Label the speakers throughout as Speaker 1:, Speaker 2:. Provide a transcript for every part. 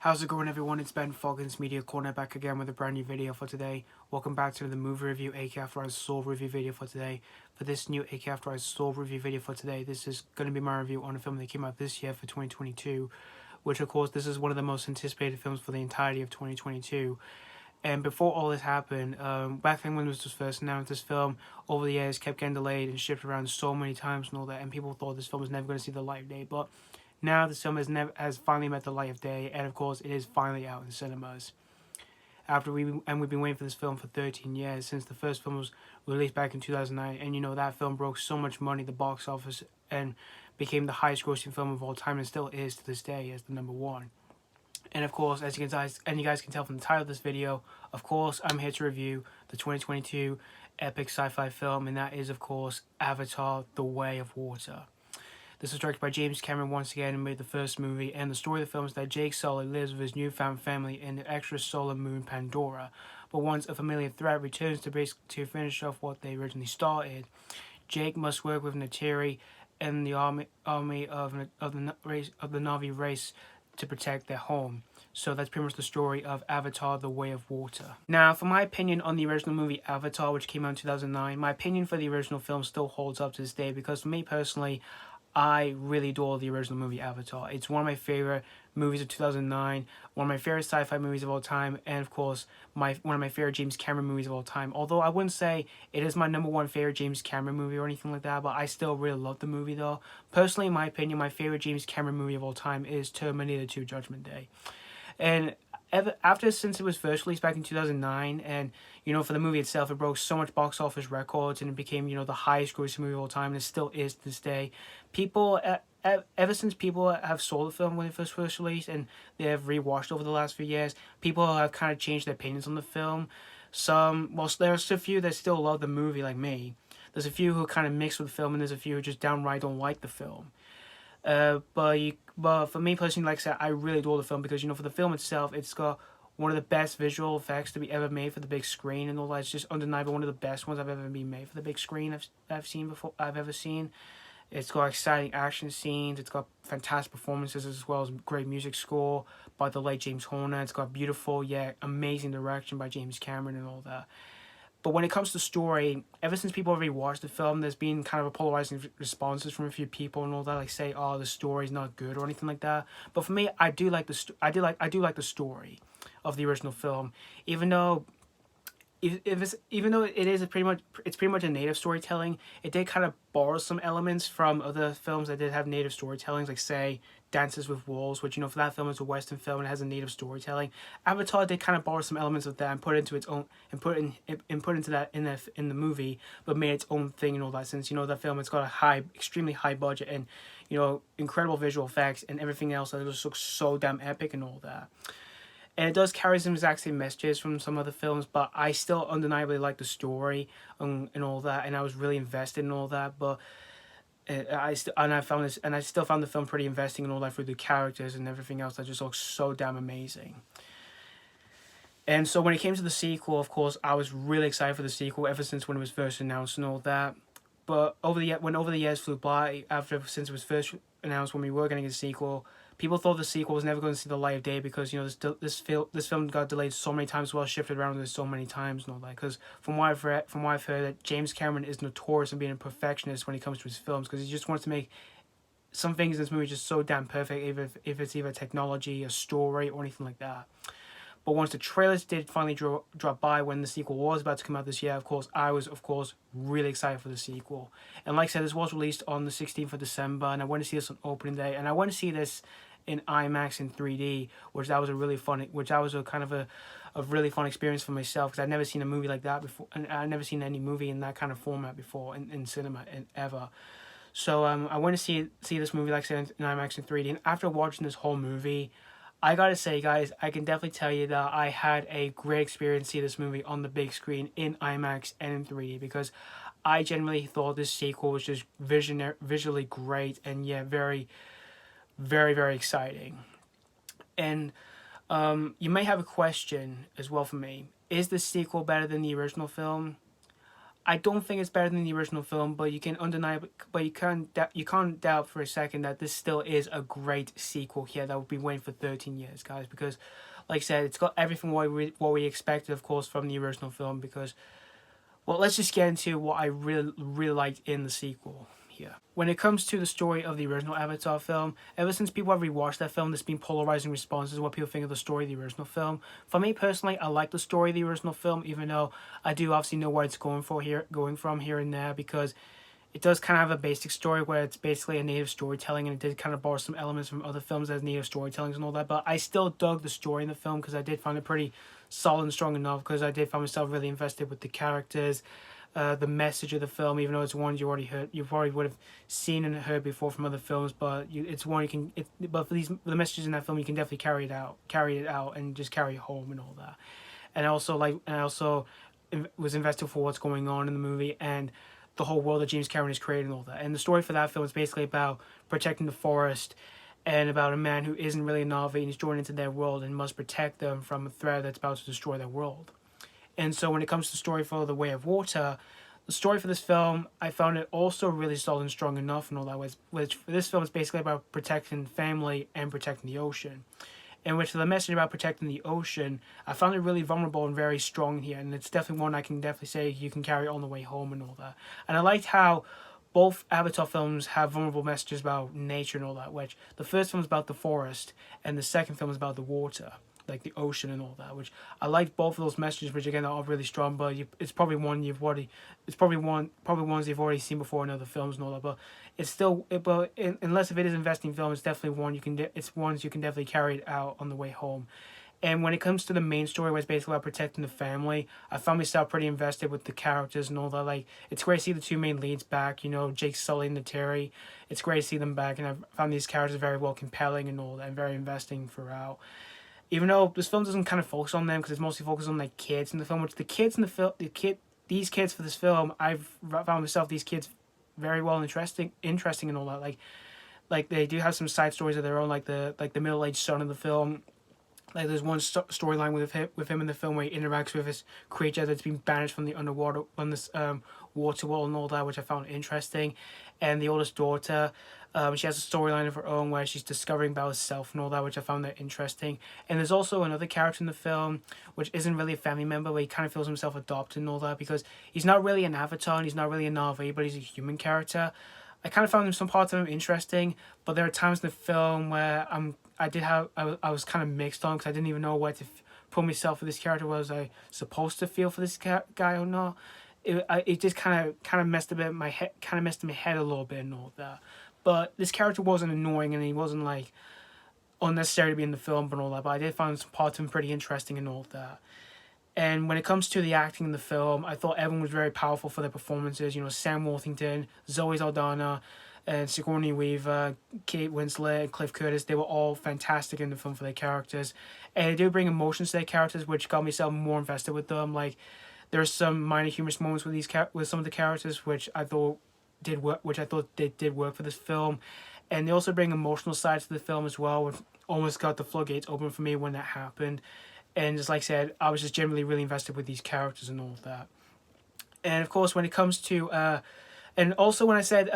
Speaker 1: How's it going, everyone? It's Ben Foggins Media Corner back again with a brand new video for today. Welcome back to the movie review, aka After I Saw review video for today. For this new aka After I Saw review video for today, this is going to be my review on a film that came out this year for 2022, which of course this is one of the most anticipated films for the entirety of 2022. And before all this happened, back then when it was just first announced, this film over the years kept getting delayed and shipped around so many times and all that, and people thought this film was never going to see the light of day. But now this film has finally met the light of day, and of course it is finally out in cinemas. We've been waiting for this film for 13 years since the first film was released back in 2009, and that film broke so much money at the box office and became the highest grossing film of all time, and still is to this day as the number one. And of course, as you guys can tell from the title of this video, of course, I'm here to review the 2022 epic sci-fi film, and that is, of course, Avatar: The Way of Water. This was directed by James Cameron once again and made the first movie, and the story of the film is that Jake Sully lives with his newfound family in the extrasolar moon Pandora, but once a familiar threat returns to finish off what they originally started, Jake must work with Neytiri and the army of the Na'vi race to protect their home. So that's pretty much the story of Avatar: The Way of Water. Now, for my opinion on the original movie Avatar, which came out in 2009, my opinion for the original film still holds up to this day, because for me personally, I really adore the original movie Avatar. It's one of my favorite movies of 2009, one of my favorite sci-fi movies of all time, and of course, one of my favorite James Cameron movies of all time. Although I wouldn't say it is my number one favorite James Cameron movie or anything like that, but I still really love the movie though. Personally, in my opinion, my favorite James Cameron movie of all time is Terminator 2: Judgment Day. And since it was first released back in 2009, and for the movie itself, it broke so much box office records and it became the highest grossing movie of all time, and it still is to this day. People ever since people have saw the film when it first released and they have rewatched over the last few years, people have kind of changed their opinions on the film. There's a few that still love the movie like me. There's a few who kind of mix with the film, and there's a few who just downright don't like the film. But for me personally, like I said, I really adore the film because for the film itself, it's got one of the best visual effects to be ever made for the big screen and all that. It's just undeniably one of the best ones I've ever been made for the big screen I've ever seen. It's got exciting action scenes. It's got fantastic performances as well as great music score by the late James Horner. It's got beautiful yet amazing direction by James Cameron and all that. But when it comes to story, ever since people have rewatched the film, there's been kind of a polarizing responses from a few people and all that, like say, "Oh, the story's not good" or anything like that. But for me, I do like the story of the original film, even though it's pretty much a native storytelling. It did kind of borrow some elements from other films that did have native storytellings, like say Dances with Wolves, which for that film is a Western film and it has a native storytelling. Avatar did kind of borrow some elements of that and put into its own into that in the movie, but made its own thing and all that. Since that film, it's got a extremely high budget and incredible visual effects and everything else that just looks so damn epic and all that. And it does carry some exact same messages from some other films, but I still undeniably like the story and all that, and I was really invested in all that. But I still found the film pretty investing and all that through the characters and everything else that just looks so damn amazing. And so when it came to the sequel, of course, I was really excited for the sequel ever since when it was first announced and all that. But over the years flew by, since it was first announced when we were going to get a sequel, people thought the sequel was never going to see the light of day because this film got delayed so many times, shifted around so many times and all that. Because from what I've heard, that James Cameron is notorious in being a perfectionist when it comes to his films, because he just wants to make some things in this movie just so damn perfect, if it's either technology, a story, or anything like that. But once the trailers did finally drop by when the sequel was about to come out this year, I was really excited for the sequel. And like I said, this was released on the 16th of December, and I went to see this on opening day, and I went to see this in IMAX in 3D, which was a really fun experience for myself, because I'd never seen a movie like that before, and I'd never seen any movie in that kind of format before in cinema and ever. So I went to see this movie, like I said, in IMAX in 3D, and after watching this whole movie, I gotta say, guys, I can definitely tell you that I had a great experience seeing this movie on the big screen in IMAX and in 3D, because I genuinely thought this sequel was just visually great and very, very, very exciting. And you may have a question as well for me. Is the sequel better than the original film? I don't think it's better than the original film, but you can't doubt for a second that this still is a great sequel here that we've been waiting for 13 years, guys. Because, like I said, it's got everything what we expected, of course, from the original film. Because, well, let's just get into what I really liked in the sequel here. When it comes to the story of the original Avatar film, ever since people have rewatched that film, there's been polarizing responses to what people think of the story of the original film. For me personally, I like the story of the original film, even though I do obviously know where it's going from here and there, because it does kind of have a basic story where it's basically a native storytelling, and it did kind of borrow some elements from other films as native storytellings and all that. But I still dug the story in the film because I did find it pretty solid and strong enough, because I did find myself really invested with the characters. The message of the film, even though it's one you already heard, you probably would have seen and heard before from other films, but it's one you can. But for the messages in that film, you can definitely carry it out, and just carry it home and all that. And I also was invested for what's going on in the movie and the whole world that James Cameron has created and all that. And the story for that film is basically about protecting the forest, and about a man who isn't really a Na'vi and he's joined into their world and must protect them from a threat that's about to destroy their world. And so when it comes to the story for The Way of Water, the story for this film, I found it also really solid and strong enough and all that, which for this film is basically about protecting family and protecting the ocean. And which the message about protecting the ocean, I found it really vulnerable and very strong here. And it's definitely one I can definitely say you can carry on the way home and all that. And I liked how both Avatar films have vulnerable messages about nature and all that, which the first film is about the forest and the second film is about the water, like the ocean and all that, which I like both of those messages, which again are really strong. But it's probably ones you've already seen before in other films and all that. But it's still, unless if it is an investing film, it's definitely it's ones you can definitely carry it out on the way home. And when it comes to the main story, where it's basically about protecting the family, I found myself pretty invested with the characters and all that. Like, it's great to see the two main leads back, Jake Sully and Nateri. It's great to see them back, and I found these characters very well compelling and all that, and very investing throughout. Even though this film doesn't kind of focus on them, because it's mostly focused on like kids in the film, which these kids for this film, I've found myself these kids very well interesting and all that. Like they do have some side stories of their own, like the middle-aged son of the film. Like there's one storyline with him in the film where he interacts with this creature that's been banished from the underwater on this water world and all that, which I found interesting. And the oldest daughter, she has a storyline of her own where she's discovering about herself and all that, which I found that interesting. And there's also another character in the film which isn't really a family member, but he kind of feels himself adopted and all that, because he's not really an avatar and he's not really a Na'vi, but he's a human character. I kind of found some parts of him interesting, but there are times in the film where I was kind of mixed on, because I didn't even know where to put myself for this character. Was I supposed to feel for this guy or not? It just kind of messed in my head a little bit and all that. But this character wasn't annoying, and he wasn't like unnecessary to be in the film and all that. But I did find some parts of him pretty interesting and all that. And when it comes to the acting in the film, I thought everyone was very powerful for their performances. Sam Worthington, Zoe Saldaña, and Sigourney Weaver, Kate Winslet, and Cliff Curtis, they were all fantastic in the film for their characters. And they do bring emotions to their characters, which got myself more invested with them. Like, there are some minor humorous moments with some of the characters, which I thought did work for this film. And they also bring emotional sides to the film as well, which almost got the floodgates open for me when that happened. And just like I said, I was just generally really invested with these characters and all of that. And of course, when it comes to, and also when I said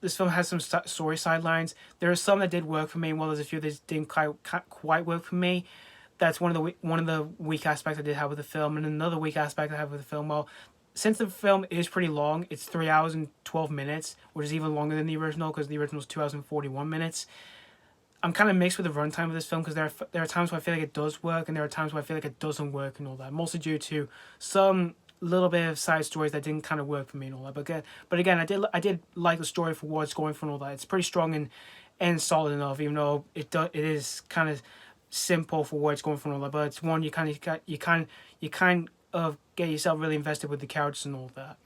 Speaker 1: this film has some story sidelines, there are some that did work for me, while there's a few that didn't quite work for me. That's one of the weak aspects I did have with the film. And another weak aspect I have with the film, well, since the film is pretty long, it's 3 hours and 12 minutes, which is even longer than the original, because the original was 2 hours and 41 minutes. I'm kind of mixed with the runtime of this film, because there are times where I feel like it does work, and there are times where I feel like it doesn't work and all that. Mostly due to some little bit of side stories that didn't kind of work for me and all that. But again, I did like the story for what it's going for and all that. It's pretty strong and solid enough, even though it is kind of simple for what it's going for and all that. But it's one you kind of get yourself really invested with the characters and all that.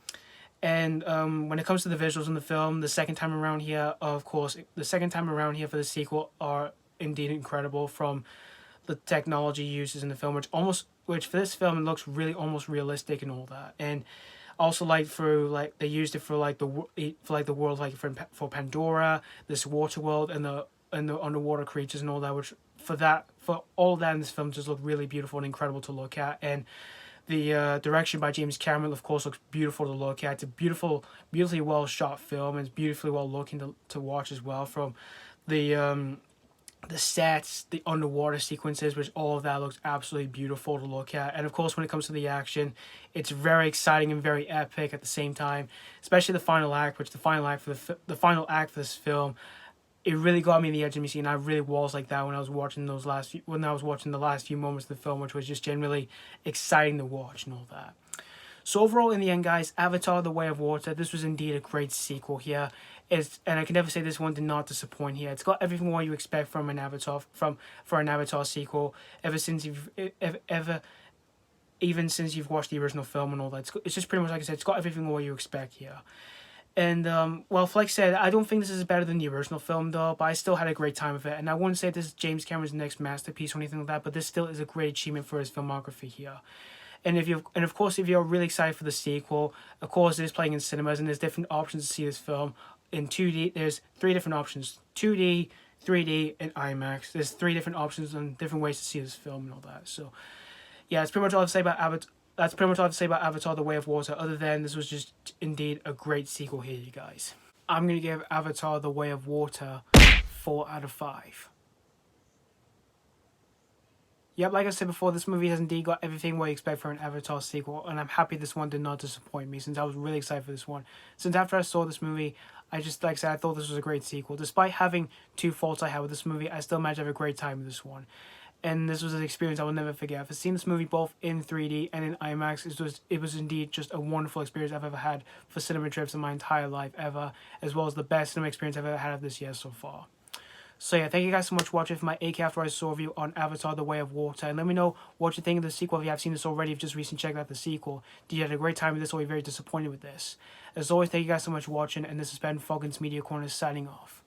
Speaker 1: And when it comes to the visuals in the film, the second time around here for the sequel are indeed incredible, from the technology uses in the film, which for this film it looks really almost realistic and all that. And also they used it for the world, like for Pandora, this water world, and the underwater creatures and all that, which for all of that in this film just looked really beautiful and incredible to look at. And The direction by James Cameron, of course, looks beautiful to look at. It's a beautifully well shot film, and it's beautifully well looking to watch as well. From the sets, the underwater sequences, which all of that looks absolutely beautiful to look at. And of course, when it comes to the action, it's very exciting and very epic at the same time. Especially the final act, which the final act for this film, it really got me in the edge of my seat, and I really was like that when I was watching the last few moments of the film, which was just generally exciting to watch and all that. So overall, in the end, guys, Avatar: The Way of Water, this was indeed a great sequel here. And I can never say this one did not disappoint here. It's got everything what you expect from an Avatar for an Avatar sequel. Even since you've watched the original film and all that, it's just pretty much like I said. It's got everything what you expect here. And well, like I said, I don't think this is better than the original film though, but I still had a great time with it. And I wouldn't say this is James Cameron's next masterpiece or anything like that, but this still is a great achievement for his filmography here. And of course, if you're really excited for the sequel, of course it is playing in cinemas, and there's different options to see this film in 2D. There's 3 different options: 2D, 3D, and IMAX. There's 3 different options and different ways to see this film and all that. So, yeah, that's pretty much all I have to say about Avatar. That's pretty much all I have to say about Avatar: The Way of Water. Other than this was just indeed a great sequel here, you guys. I'm gonna give Avatar: The Way of Water 4 out of 5. Yep, like I said before, this movie has indeed got everything what you expect for an Avatar sequel, and I'm happy this one did not disappoint me, since I was really excited for this one. Since after I saw this movie, I just, like I said, I thought this was a great sequel. Despite having 2 faults I had with this movie, I still managed to have a great time with this one. And this was an experience I will never forget. I've seen this movie both in 3D and in IMAX. It was indeed just a wonderful experience I've ever had for cinema trips in my entire life ever, as well as the best cinema experience I've ever had of this year so far. So yeah, thank you guys so much for watching for my AK After I Saw review on Avatar: The Way of Water. And let me know what you think of the sequel if you have seen this already, if you just recently checked out the sequel. Did you have a great time with this, or were you very disappointed with this? As always, thank you guys so much for watching, and this has been Foggins Media Corner signing off.